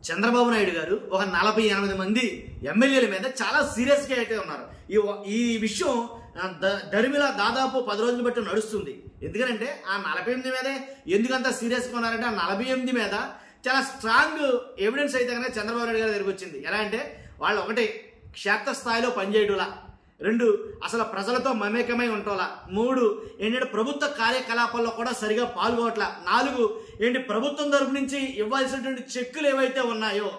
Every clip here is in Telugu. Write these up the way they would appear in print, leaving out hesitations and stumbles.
చంద్రబాబు నాయుడు గారు ఒక 48 మంది ఎమ్మెల్యేల మీద చాలా సీరియస్గా అయితే ఉన్నారు. ఈ విషయం దరిమిల దాదాపు 10 రోజులు బట్టి నడుస్తుంది. ఎందుకంటే ఆ 48 మీదే ఎందుకంత సీరియస్గా ఉన్నారంటే ఆ 48 మీద చాలా స్ట్రాంగ్ ఎవిడెన్స్ అయితే కనుక చంద్రబాబు నాయుడు గారి దగ్గరికి వచ్చింది. ఎలా అంటే వాళ్ళు ఒకటి క్షేత్రస్థాయిలో పనిచేయటంలా, 2 అసలు ప్రజలతో మమేకమై ఉంటోలా, 3 ఏంటంటే ప్రభుత్వ కార్యకలాపాల్లో కూడా సరిగా పాల్గొనట్లా, 4 ఏంటి ప్రభుత్వం తరపు నుంచి ఇవ్వాల్సినటువంటి చెక్కులు ఏవైతే ఉన్నాయో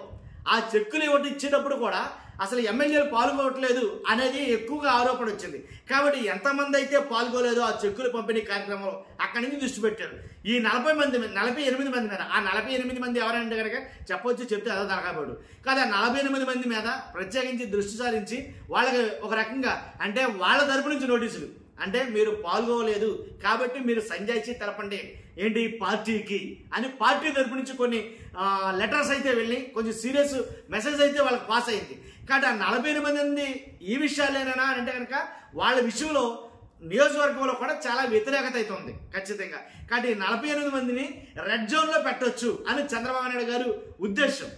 ఆ చెక్కులు ఇచ్చేటప్పుడు కూడా అసలు ఎమ్మెల్యేలు పాల్గొనట్లేదు అనేది ఎక్కువగా ఆరోపణ వచ్చింది. కాబట్టి ఎంతమంది అయితే పాల్గొలేదో ఆ చెక్కులు పంపిణీ కార్యక్రమంలో అక్కడి నుంచి దృష్టి పెట్టారు. ఈ 48 మంది మీద, ఆ 48 మంది ఎవరంటే కనుక చెప్పొచ్చు, చెప్తే అదో దరకాబడు కాదు, ఆ 48 మంది మీద ప్రత్యేకించి దృష్టి సారించి వాళ్ళకి ఒక రకంగా అంటే వాళ్ళ తరపు నుంచి నోటీసులు, అంటే మీరు పాల్గొలేదు కాబట్టి మీరు సంజాయిషి తెలపండి ఏంటి పార్టీకి అని పార్టీ తరపు నుంచి కొన్ని లెటర్స్ అయితే వెళ్ళి కొంచెం సీరియస్ మెసేజ్ అయితే వాళ్ళకి పాస్ అయింది. కాబట్టి ఆ 48 మంది ఈ విషయాలేనా అంటే కనుక వాళ్ళ విషయంలో నియోజకవర్గంలో కూడా చాలా వ్యతిరేకత అయితే ఉంది ఖచ్చితంగా. కాబట్టి 48 మందిని రెడ్ జోన్లో పెట్టొచ్చు అని చంద్రబాబు నాయుడు గారు ఉద్దేశం.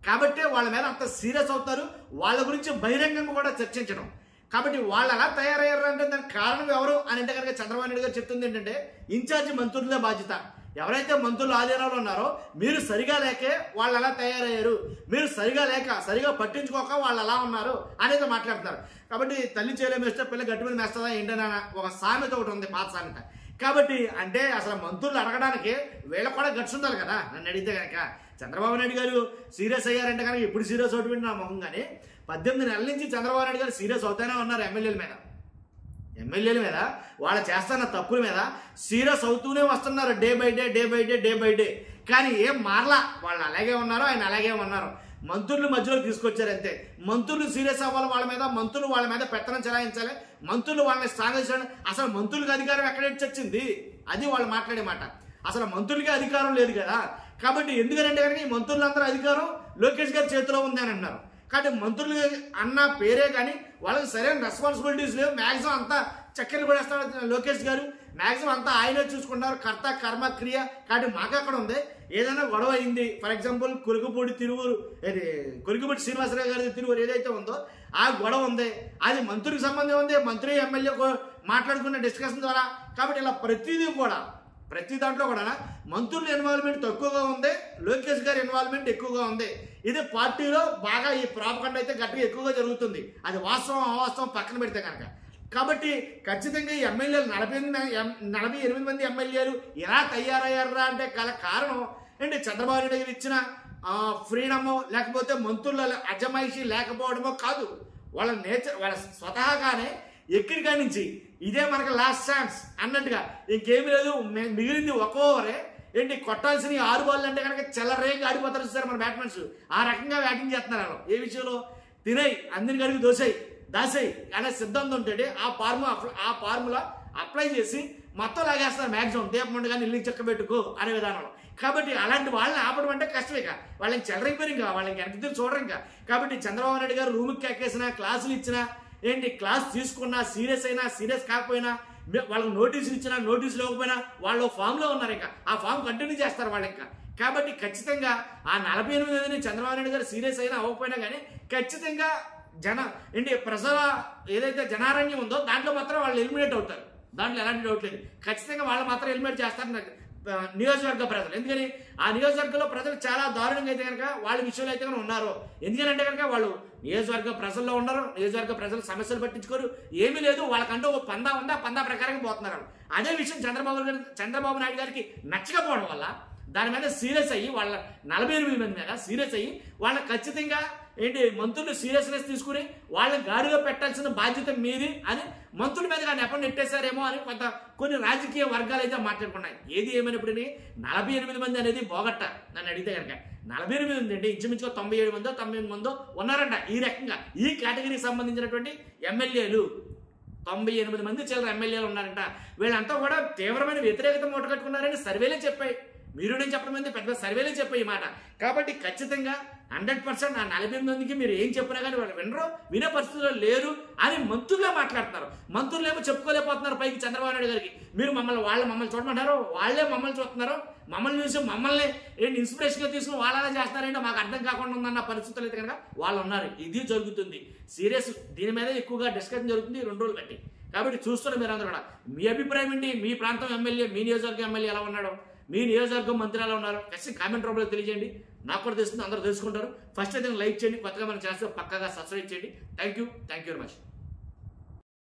కాబట్టి వాళ్ళ మీద అంత సీరియస్ అవుతారు, వాళ్ళ గురించి బహిరంగంగా కూడా చర్చించడం. కాబట్టి వాళ్ళు అలా తయారయ్యారు అంటే దానికి కారణం ఎవరు అని అంటే కనుక చంద్రబాబు నాయుడు గారు చెప్తుంది ఏంటంటే ఇన్ఛార్జి మంత్రులే బాధ్యత. ఎవరైతే మంత్రులు ఆధీనంలో ఉన్నారో మీరు సరిగా లేకే వాళ్ళు అలా తయారయ్యారు, మీరు సరిగా పట్టించుకోక వాళ్ళు అలా ఉన్నారు అనేది మాట్లాడుతున్నారు. కాబట్టి తల్లి చేలే మేస్తే పిల్ల గట్టి మీద మేస్తుందా ఏంటనే ఒక సామెత ఒకటి ఉంది, పాత సామెత. కాబట్టి అంటే అసలు మంత్రులు అడగడానికి వీళ్ళకి కూడా గట్స్ ఉండాలి కదా. నన్ను అడిగితే కనుక చంద్రబాబు నాయుడు గారు సీరియస్ అయ్యారంటే కనుక ఎప్పుడు సీరియస్ అవుతుంది నా మొహం. కానీ 18 నెలల నుంచి చంద్రబాబు నాయుడు గారు సీరియస్ అవుతానే ఉన్నారు ఎమ్మెల్యేల మీద వాళ్ళు చేస్తున్న తప్పుల మీద సీరియస్ అవుతూనే వస్తున్నారు డే బై డే. కానీ ఏం మారలా, వాళ్ళు అలాగే ఉన్నారు, ఆయన అలాగే ఉన్నారు. మంత్రులు మధ్యలో తీసుకొచ్చారు అంతే. మంత్రులు సీరియస్ అవ్వాలి వాళ్ళ మీద, మంత్రులు వాళ్ళ మీద పెత్తనం చెలాయించాలి, మంత్రులు వాళ్ళని స్థానించాలి. అసలు మంత్రులకు అధికారం ఎక్కడ వచ్చింది అది వాళ్ళు మాట్లాడే మాట. అసలు మంత్రులకి అధికారం లేదు కదా. కాబట్టి ఎందుకంటే కనుక ఈ మంత్రులందరూ అధికారం లోకేష్ గారి చేతిలో ఉంది అని అన్నారు. కాబట్టి మంత్రులు అన్న పేరే కానీ వాళ్ళకి సరైన రెస్పాన్సిబిలిటీస్ లేవు. మ్యాక్సిమం అంతా చక్కెర పడేస్తాడు లోకేష్ గారు, మ్యాక్సిమం అంతా ఆయనే చూసుకుంటారు, కర్త కర్మ క్రియ. కాబట్టి మాకు అక్కడ ఉంది ఏదైనా గొడవ అయింది, ఫర్ ఎగ్జాంపుల్ కొలుకుపూడి శ్రీనివాసరావు గారి తిరువురు ఏదైతే ఉందో ఆ గొడవ ఉంది, అది మంత్రికి సంబంధం ఉంది, మంత్రి ఎమ్మెల్యే మాట్లాడుకున్న డిస్కషన్ ద్వారా. కాబట్టి ఇలా ప్రతి దాంట్లో కూడా మంత్రుల ఇన్వాల్వ్మెంట్ తక్కువగా ఉంది, లోకేష్ గారి ఇన్వాల్వ్మెంట్ ఎక్కువగా ఉంది. ఇది పార్టీలో బాగా ఈ ప్రాపగండ అయితే గట్టిగా ఎక్కువగా జరుగుతుంది. అది వాస్తవం అవాస్తవం పక్కన పెడితే కనుక. కాబట్టి ఖచ్చితంగా ఈ ఎమ్మెల్యేలు 48 మంది ఎమ్మెల్యేలు ఎలా తయారయ్యారా అంటే కారణం ఏంటి చంద్రబాబు నాయుడు గారు ఇచ్చిన ఫ్రీడమో లేకపోతే మంత్రుల అజమాయిషీ లేకపోవడమో కాదు. వాళ్ళ నేచర్ వాళ్ళ స్వతహాగానే ఎక్కడికా నుంచి ఇదే మనకు లాస్ట్ ఛాన్స్ అన్నట్టుగా ఇంకేమీ లేదు, మిగిలింది ఒక ఓవరే ఏంటి కొట్టాల్సిన 6 బాల్ అంటే కనుక చెల్లరేగా ఆడిపోతారు సార్ మన బ్యాట్మెన్స్. ఆ రకంగా బ్యాటింగ్ చేస్తున్నారు. ఏ విషయంలో తినేయి అందరికి అడిగి దాసేయి అనే సిద్ధాంతం ఉంటే ఆ ఫార్ములా అప్లై చేసి మొత్తం లాగేస్తారు మ్యాక్సిమం దీపముండ కానీ ఇల్లు చెక్క పెట్టుకో అనే విధానంలో. కాబట్టి అలాంటి వాళ్ళని ఆపడం అంటే కష్టమే. వాళ్ళని చెల్లరైపోయారు, ఇంకా వాళ్ళకి వెనక్కి చూడరు ఇంకా. కాబట్టి చంద్రబాబు నాయుడు గారు రూమ్కి ఎక్కేసినా క్లాసులు ఇచ్చినా ఏంటి క్లాస్ తీసుకున్నా సీరియస్ అయినా సీరియస్ కాకపోయినా వాళ్ళకి నోటీసులు ఇచ్చినా నోటీసులు ఇవ్వకపోయినా వాళ్ళు ఫామ్లో ఉన్నారు, ఇంకా ఆ ఫామ్ కంటిన్యూ చేస్తారు వాళ్ళు ఇంకా. కాబట్టి ఖచ్చితంగా ఆ 48 మందిని చంద్రబాబు నాయుడు గారు సీరియస్ అయినా అవ్వకపోయినా కానీ ఖచ్చితంగా ప్రజల ఏదైతే జనారణ్యం ఉందో దాంట్లో మాత్రం వాళ్ళు ఎలిమినేట్ అవుతారు, దాంట్లో ఎలాంటి డౌట్ లేదు. ఖచ్చితంగా వాళ్ళు మాత్రం ఎలిమినేట్ చేస్తారు నియోజకవర్గ ప్రజలు. ఎందుకని ఆ నియోజకవర్గంలో ప్రజలు చాలా దారుణంగా అయితే కనుక వాళ్ళ విషయంలో అయితే కనుక ఉన్నారు. ఎందుకంటే కనుక వాళ్ళు నియోజకవర్గ ప్రజల్లో ఉన్నారు, నియోజకవర్గ ప్రజలు సమస్యలు పట్టించుకోరు, ఏమీ లేదు, వాళ్ళకంటూ ఒక పందా ఉంది, ఆ పందా ప్రకారంగా పోతున్నారు. అదే విషయం చంద్రబాబు నాయుడు గారికి నచ్చకపోవడం వల్ల దాని మీద సీరియస్ అయ్యి వాళ్ళ 48 మంది మీద సీరియస్ అయ్యి వాళ్ళకి ఖచ్చితంగా మంత్రులు సీరియస్నెస్ తీసుకుని వాళ్ళని గాడిలో పెట్టాల్సిన బాధ్యత మీది అని మంత్రుల మీద నెపం నెట్టేశారేమో అని కొన్ని రాజకీయ వర్గాలు అయితే మాట్లాడుకున్నాయి. ఏది ఏమైనప్పుడు 48 మంది అనేది బోగట్ట నన్ను అడిగితే కనుక 48 మంది అంటే ఇంచుమించుగా 97 మందో ఉన్నారంట. ఈ రకంగా ఈ కేటగిరీకి సంబంధించినటువంటి ఎమ్మెల్యేలు 98 మంది చిల్లర ఎమ్మెల్యేలు ఉన్నారంట. వీళ్ళంతా కూడా తీవ్రమైన వ్యతిరేకత మూట కట్టుకున్నారని సర్వేలే చెప్పాయి. మీరు నేను చెప్పడం మంది పెద్ద సర్వేలే చెప్పాయి ఈ మాట. కాబట్టి ఖచ్చితంగా 100% ఆ 48 మందికి మీరు ఏం చెప్పినా కానీ వాళ్ళు వినరు, వినే పరిస్థితుల్లో లేరు అని మంత్రులే మాట్లాడుతున్నారు. మంత్రులు ఏమో చెప్పుకోలేకపోతున్నారు పైకి చంద్రబాబు నాయుడు గారికి. మీరు మమ్మల్ని చూడమంటారు, వాళ్ళే మమ్మల్ని చూస్తున్నారు మమ్మల్ని చూసి మమ్మల్ని ఏంటి ఇన్స్పిరేషన్గా తీసుకుని వాళ్ళు అలా చేస్తారంటే మాకు అర్థం కాకుండా ఉందన్న పరిస్థితులు అయితే కనుక వాళ్ళు ఉన్నారు. ఇది జరుగుతుంది సీరియస్, దీని మీద ఎక్కువగా డిస్కషన్ జరుగుతుంది 2 రోజులు బట్టి. కాబట్టి చూస్తున్న మీరు అందరూ కూడా మీ అభిప్రాయం ఏంటి? మీ ప్రాంతం ఎమ్మెల్యే, మీ నియోజకవర్గం ఎమ్మెల్యే ఎలా ఉన్నాడు, మీ నియోజకవర్గం మంత్రి ఎలా ఉన్నారు, ఖచ్చితంగా కామెంట్ రూపంలో తెలియజేయండి. నాకు కూడా తెలుస్తుంది, అందరూ తెలుసుకుంటారు. ఫస్ట్ అయితే లైక్ చేయండి, కొత్తగా మనం చేస్తే పక్కగా సబ్స్క్రైబ్ చేయండి. Thank you very much.